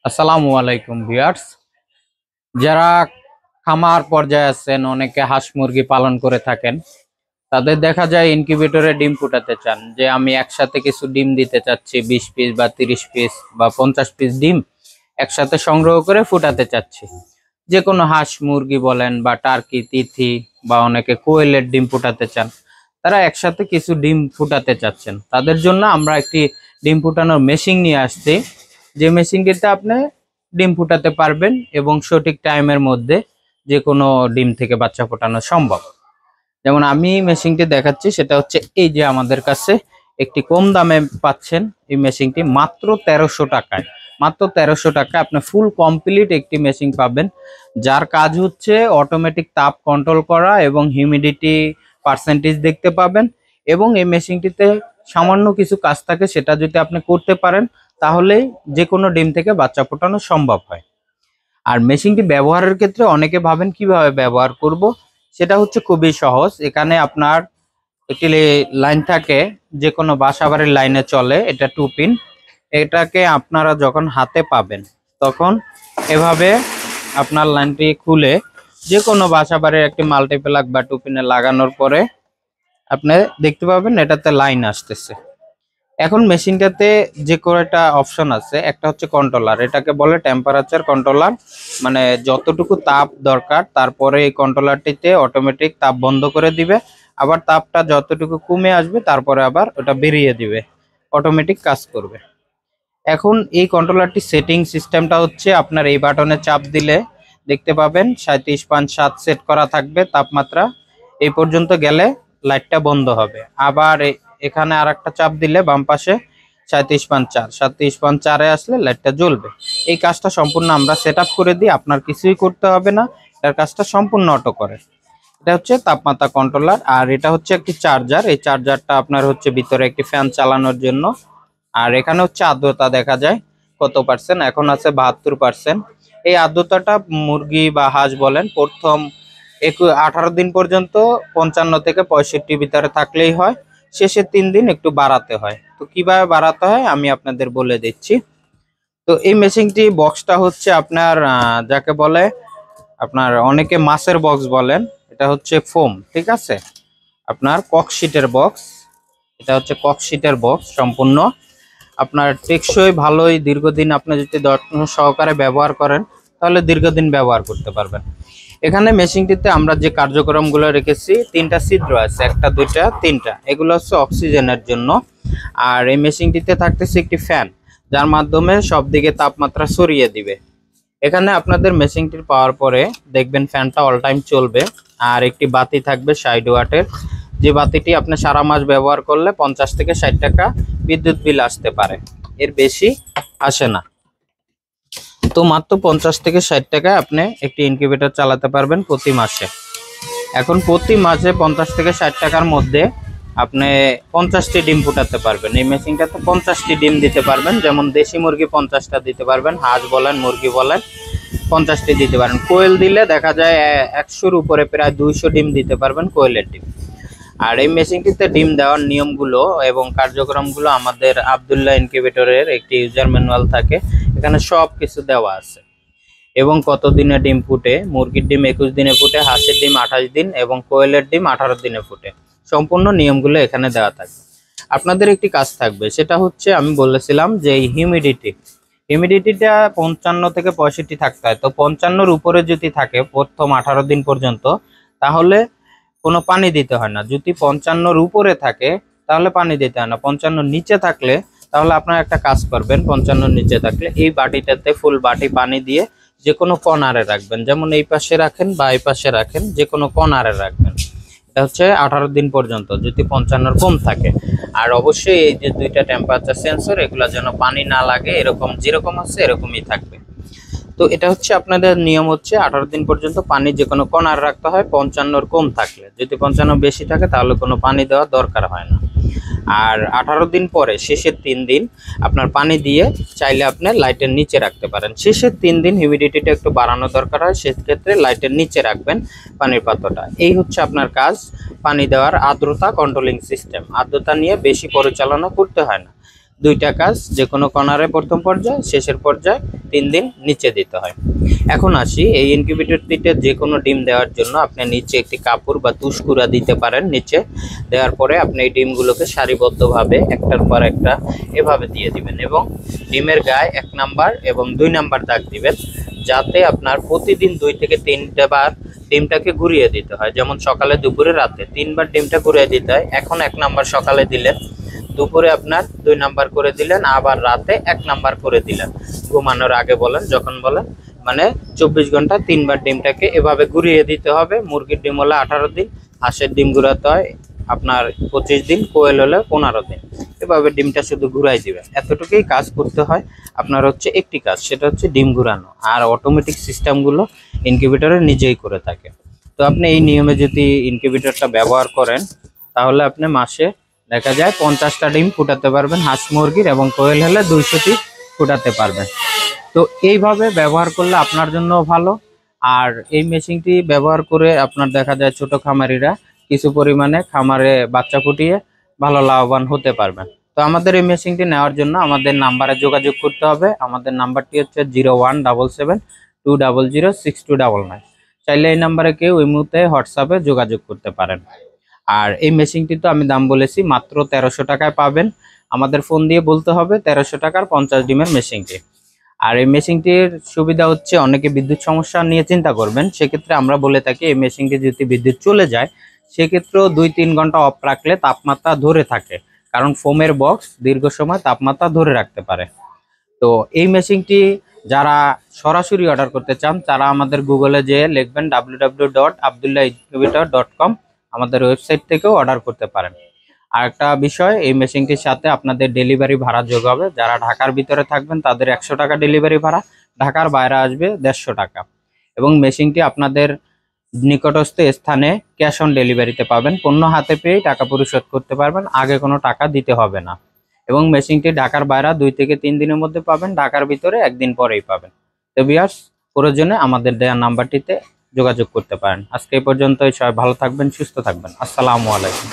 আসসালামু আলাইকুম ভিউয়ার্স। যারা খামার পর্যায়ে আছেন, অনেকে হাঁস মুরগি পালন করে থাকেন, তাদের দেখা যায় ইনকিউবেটরে ডিম ফুটাতে চান যে আমি একসাথে কিছু ডিম দিতে চাচ্ছি, 20 পিস বা 30 পিস বা 50 পিস ডিম একসাথে সংগ্রহ করে ফুটাতে চাচ্ছি। যে কোনো হাঁস মুরগি বলেন বা টার্কি, তিথি বা অনেকে কোয়েলের ডিম ফুটাতে চান, তারা একসাথে কিছু ডিম ফুটাতে চাচ্ছেন। তাদের জন্য আমরা একটি ডিম ফুটানোর মেশিন নিয়ে আসছি, যে মেশিনটিতে আপনি ডিম ফুটাতে পারবেন এবং সঠিক টাইমের মধ্যে যে কোনো ডিম থেকে বাচ্চা ফোটানো সম্ভব। যেমন আমি মেশিনটি দেখাচ্ছি, সেটা হচ্ছে এই যে আমাদের কাছে একটি কম দামে পাচ্ছেন এই মেশিনটি মাত্র 1300 টাকায়। মাত্র 1300 টাকায় আপনি ফুল কমপ্লিট একটি মেশিন পাবেন, যার কাজ হচ্ছে অটোমেটিক তাপ কন্ট্রোল করা এবং হিউমিডিটি পার্সেন্টেজ দেখতে পাবেন। এবং এই মেশিনটিতে সামান্য কিছু কাজ থাকে, সেটা যদি আপনি করতে পারেন তাহলেই যে কোনো ডিম থেকে বাচ্চা ফোটানো সম্ভব হয়। আর মেশিনটি ব্যবহারের ক্ষেত্রে অনেকে ভাবেন কিভাবে ব্যবহার করব, সেটা হচ্ছে খুবই সহজ। এখানে আপনার একটি লাইন থাকে, যে কোনো বাসাবাড়ির লাইনে চলে, এটা 2 পিন। এটাকে আপনারা যখন হাতে পাবেন তখন এভাবে আপনার লাইনটি খুলে যে কোনো বাসাবাড়ির একটি মাল্টিপ্লাগ বা 2 পিনে লাগানোর পরে আপনি দেখতে পাবেন এটাতে লাইন আসতেছে। এখন মেশিনটাতে যে কয়টা অপশন আছে, একটা হচ্ছে কন্ট্রোলার, এটাকে বলে টেম্পারেচার কন্ট্রোলার, মানে যতটুকু তাপ দরকার তারপরে এই কন্ট্রোলারটিতে অটোমেটিক তাপ বন্ধ করে দিবে, আবার তাপটা যতটুকু কমে আসবে তারপরে আবার ওটা বেরিয়ে দিবে, অটোমেটিক কাজ করবে। এখন এই কন্ট্রোলারটি সেটিং সিস্টেমটা হচ্ছে আপনার এই বাটনে চাপ দিলে দেখতে পাবেন 37.7 সেট করা থাকবে তাপমাত্রা, এই পর্যন্ত গেলে লাইটটা বন্ধ হবে। আবার এখানে আর একটা চাপ দিলে বাম পাশে 37.4 আসলে লাইটটা জ্বলবে। এই কাজটা সম্পূর্ণ আমরা সেট করে দিই, আপনার কিছুই করতে হবে না, এটার কাজটা সম্পূর্ণ অটো করে। এটা হচ্ছে তাপমাত্রা কন্ট্রোলার। আর এটা হচ্ছে একটি চার্জার, এই চার্জারটা আপনার হচ্ছে ভিতরে একটি ফ্যান চালানোর জন্য। আর এখানে হচ্ছে আর্দ্রতা দেখা যায় কত পার্সেন্ট, এখন আছে 72%। এই আর্দ্রতাটা মুরগি বা হাঁস বলেন প্রথম 18 দিন পর্যন্ত 55 থেকে 65 ভিতরে থাকলেই হয়, শেষের 3 দিন একটু বাড়াতে হয়। তো কিভাবে বাড়াতে হয় আমি আপনাদের বলে দিচ্ছি। তো এই মেশিনটি বক্সটা হচ্ছে আপনার যাকে বলে আপনার অনেকে মাছের বক্স বলেন, এটা হচ্ছে ফোম, ঠিক আছে, আপনার ককশিটের বক্স। এটা হচ্ছে ককশিটের বক্স, সম্পূর্ণ আপনার টেকসই, ভালোই, দীর্ঘদিন আপনি যদি যত্ন সহকারে ব্যবহার করেন তাহলে দীর্ঘদিন ব্যবহার করতে পারবেন। এখানে মেশিনটিতে আমরা যে কার্যক্রমগুলো রেখেছি, 3টা ছিদ্র আছে, 1টা 2টা 3টা, এগুলো হচ্ছে অক্সিজেনের জন্য। আর এই মেশিনটিতে থাকতেছে একটি ফ্যান, যার মাধ্যমে সব দিকে তাপমাত্রা ছড়িয়ে দিবে। এখানে আপনাদের মেশিনটি পাওয়ার পরে দেখবেন ফ্যানটা অল টাইম চলবে। আর একটি বাতি থাকবে 60 ওয়াটের, যে বাতিটি আপনি সারা মাস ব্যবহার করলে 50 থেকে 60 টাকা বিদ্যুৎ বিল আসতে পারে, এর বেশি আসে না। তো মাত্র 50 থেকে 60 টাকায় আপনি একটি ইনকিউবেটর চালাতে পারবেন প্রতি মাসে। এখন প্রতি মাসে 50 থেকে 60 টাকার মধ্যে আপনি 50টি ডিম ফুটাতে পারবেন। এই মেশিনটাতে 50টি ডিম দিতে পারবেন, যেমন দেশি মুরগি 50টা দিতে পারবেন, হাঁস বলেন মুরগি বলেন 50টি দিতে পারেন। কোয়েল দিলে দেখা যায় 100-র উপরে প্রায় 200 ডিম দিতে পারবেন কোয়েলের ডিম। আর এই মেশিনটিতে ডিম দেওয়ার নিয়মগুলো এবং কার্যক্রমগুলো আমাদের আব্দুল্লাহ ইনকিউবেটরের একটি ইউজার ম্যানুয়াল থাকে, এখানে সব কিছু দেওয়া আছে। এবং কত দিনে ডিম ফুটে, মুরগির ডিম 21 দিনে ফুটে, হাঁসের ডিম 28 দিন এবং কোয়েলের ডিম 18 দিনে ফুটে, সম্পূর্ণ নিয়মগুলো এখানে দেওয়া থাকবে। আপনাদের একটি কাজ থাকবে, সেটা হচ্ছে আমি বলেছিলাম যে এই হিউমিডিটিটা 55 থেকে 65 থাকতে হয়। তো 55-র উপরে যদি থাকে প্রথম 18 দিন পর্যন্ত, তাহলে কোনো পানি দিতে হয় না। যদি 55-র উপরে থাকে তাহলে পানি দিতে হয় না। 55-র নিচে থাকলে তাহলে আপনারা একটা কাজ করবেন, 55-র নিচে থাকলে এই বাটিটাতে ফুল বাটি পানি দিয়ে যে কোনো কর্নারে রাখবেন, যেমন এই পাশে রাখেন বা এই পাশে রাখেন, যে কোনো কর্নারে রাখবেন। এটা হচ্ছে 18 দিন পর্যন্ত যদি 55-র কম থাকে। আর অবশ্যই এই যে 2টা টেম্পারেচার সেন্সর, এগুলো যেন পানি না লাগে, এরকম যেরকম আছে এরকমই থাকবে। তো এটা হচ্ছে আপনাদের নিয়ম হচ্ছে 18 দিন পর্যন্ত পানি যে কোনো কর্নার রাখতে হয় 55-র কম থাকলে। যদি 55 বেশি থাকে তাহলে কোনো পানি দেওয়ার দরকার হয় না। আর 18 দিন পরে শেষের 3 দিন আপনার পানি দিয়ে চাইলে আপনি লাইটের নিচে রাখতে পারেন। শেষের 3 দিন হিউমিডিটিটা একটু বাড়ানো দরকার হয়, সেক্ষেত্রে লাইটের নিচে রাখবেন পানির পাত্রটা। এই হচ্ছে আপনার কাজ, পানি দেওয়ার আর্দ্রতা কন্ট্রোলিং সিস্টেম। আর্দ্রতা নিয়ে বেশি পরিচালনা করতে হয় না, 2টা কাজ, যে কোনো কর্নারে প্রথম পর্যায়ে, শেষের পর্যায়ে 3 দিন নিচে দিতে হয়। এখন আসি, এই ইনকিউবেটরটিতে যে কোনো ডিম দেওয়ার জন্য আপনি নিচে একটি কাপড় বা তুষকুড়া দিতে পারেন। নিচে দেওয়ার পরে আপনি এই ডিমগুলোকে সারিবদ্ধভাবে একটার পর একটা এভাবে দিয়ে দিবেন এবং ডিমের গায়ে 1 নাম্বার এবং 2 নাম্বার দাগ দিবেন, যাতে আপনার প্রতিদিন 2 থেকে 3টা বার ডিমটাকে ঘুরিয়ে দিতে হয়। যেমন সকালে, দুপুরে, রাতে 3 বার ডিমটা ঘুরিয়ে দিতে হয়। এখন 1 নাম্বার সকালে দিলেন, দুপুরে আপনার 2 নাম্বার করে দিলেন, আবার রাতে 1 নাম্বার করে দিলেন। ঘুমানোর আগে বলেন, যখন বলেন, মানে 24 ঘন্টা 3 বার ডিমটাকে এভাবে ঘুরিয়ে দিতে হবে। মুরগির ডিম হলে 18 দিন, হাঁসের ডিম ঘুরাতে হয় আপনার 25 দিন, কোয়েল হলে 15 দিন। এভাবে ডিমটা শুধু ঘুরাই দিবেন। এতটুকুই কাজ করতে হয় আপনার। হচ্ছে একটি কাজ, সেটা হচ্ছে ডিম ঘুরানো, আর অটোমেটিক সিস্টেমগুলো ইনকিউবেটরে নিজেই করে থাকে। তো আপনি এই নিয়মে যদি ইনকিউবেটরটা ব্যবহার করেন, তাহলে আপনি মাসে দেখা যায় 50টা ডিম ফুটাতে পারবেন হাঁস মুরগির, এবং কোয়েল হলে 200টি ফুটাতে পারবেন। তো এইভাবে ব্যবহার করলে আপনার জন্য ভালো। আর এই মেশিনটি ব্যবহার করে আপনার দেখা যায় ছোট খামারিরা কিছু পরিমাণে খামারে বাচ্চা ফুটিয়ে ভালো লাভবান হতে পারবেন। তো আমাদের এই মেশিনটি নেওয়ার জন্য আমাদের নাম্বারে যোগাযোগ করতে হবে। আমাদের নাম্বারটি হচ্ছে 0177200629। চাইলে এই নাম্বারে কেউ ওই মুহূর্তে হোয়াটসঅ্যাপে যোগাযোগ করতে পারেন। আর এই মেশিনটি তো আমি দাম বলেছি মাত্র 1300 টাকায় পাবেন। আমাদের ফোন দিয়ে বলতে হবে 1300 টাকার 50 ডিমের মেশিনটি। আর এই মেশিনটির সুবিধা হচ্ছে, অনেকে বিদ্যুৎ সমস্যা নিয়ে চিন্তা করবেন, সেক্ষেত্রে আমরা বলে থাকি এই মেশিনটি যদি বিদ্যুৎ চলে যায় সেক্ষেত্রেও 2-3 ঘন্টা অফ রাখলে তাপমাত্রা ধরে থাকে, কারণ ফোমের বক্স দীর্ঘ সময় তাপমাত্রা ধরে রাখতে পারে। তো এই মেশিনটি যারা সরাসরি অর্ডার করতে চান, তারা আমাদের গুগলে যেয়ে লিখবেন www.abdullahincubator.com, আমাদের ওয়েবসাইট থেকেও অর্ডার করতে পারেন। আর একটা বিষয়, এই মেশিনটির সাথে আপনাদের ডেলিভারি ভাড়া যোগ হবে। যারা ঢাকার ভিতরে থাকবেন তাদের 100 টাকা ডেলিভারি ভাড়া, ঢাকার বাইরে আসবে 150 টাকা। এবং মেশিনটি আপনাদের নিকটস্থ স্থানে ক্যাশ অন ডেলিভারিতে পাবেন। পণ্য হাতে পেয়ে টাকা পরিশোধ করতে পারবেন, আগে কোনো টাকা দিতে হবে না। এবং মেশিনটি ঢাকার বাইরে 2 থেকে 3 দিনের মধ্যে পাবেন, ঢাকার ভিতরে 1 দিন পরেই পাবেন। তো ভিউয়ার্স, প্রয়োজনে আমাদের দেওয়া নাম্বারটিতে যোগাযোগ করতে পারেন। আজকে এই পর্যন্তই। সবাই ভালো থাকবেন, সুস্থ থাকবেন। আসসালামু আলাইকুম।